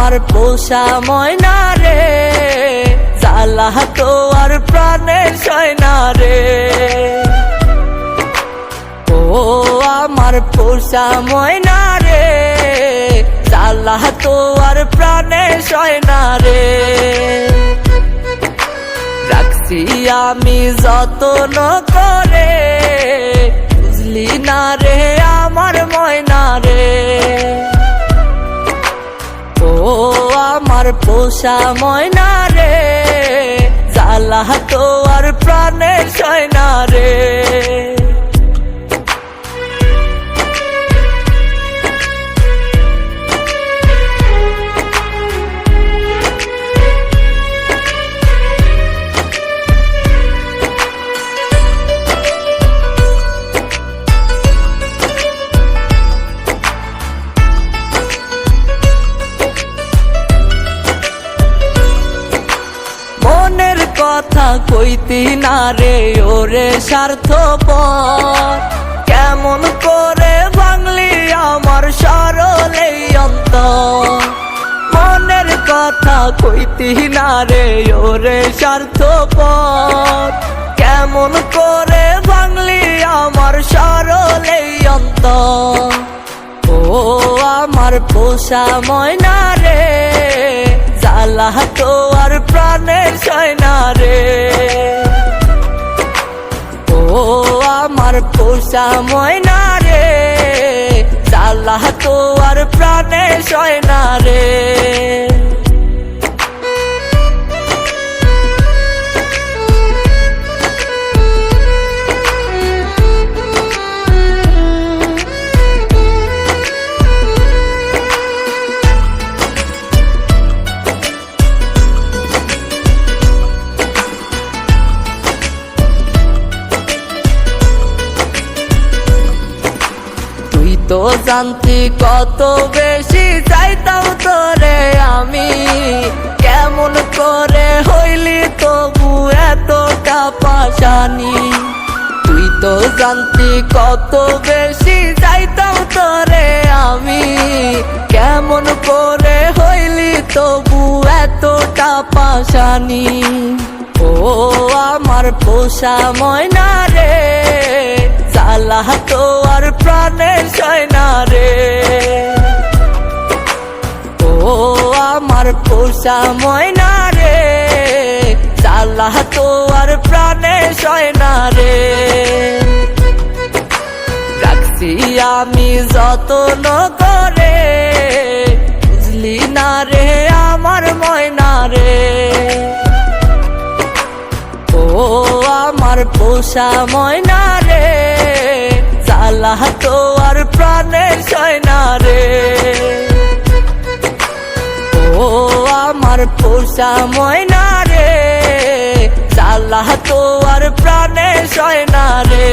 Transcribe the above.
আমার পোষা ময়না রে, জ্বালা তো আর প্রাণের সয়না রে। ও আমার পোষা ময়না রে, জ্বালা তো আর প্রাণের সয়না রে। রাখছি আমি যত্ন করে, বুঝলি না রে আমার ময়না রে। ও আমার পোষা ময়না রে, জ্বালা তো আর প্রাণের সয়না রে। মনের কথা কইতি না রে ওরে স্বার্থপর, কেমন করে ভাঙলি আমার সরল এই অন্তর। মনের কথা কইতি না রে ওরে স্বার্থপর, কেমন করে ভাঙলি আমার সরল এই অন্তর। ও আমার পোষা ময়না রে, জ্বালা তো আর প্রাণের সয়না রে। ও আমার পোষা ময়না রে, জ্বালা তো আর প্রাণের সয়না রে। তো জানতি কত বেশি চাইতাম তোরে আমি, কেমন করে হইলি তবু এতটা পাশানি। তুই তো জানতি কত বেশি চাইতাম তোরে আমি, কেমন করে হইলি তবু এতটা পাশানি। ও আমার পোষা ময়না রে, জ্বালা তো আর প্রাণের সয়না রে। ও আমার পোষা ময়না রে, জ্বালা তো আর প্রাণের সয়না রে। রাখছি আমি যত্ন করে, বুঝলি না রে আমার ময়না রে। ও আমার পোষা ময়না রে, জ্বালা তো আর প্রাণের সয়না রে। ও আমার পোষা ময়না রে, জ্বালা তো আর প্রাণের সয়না রে।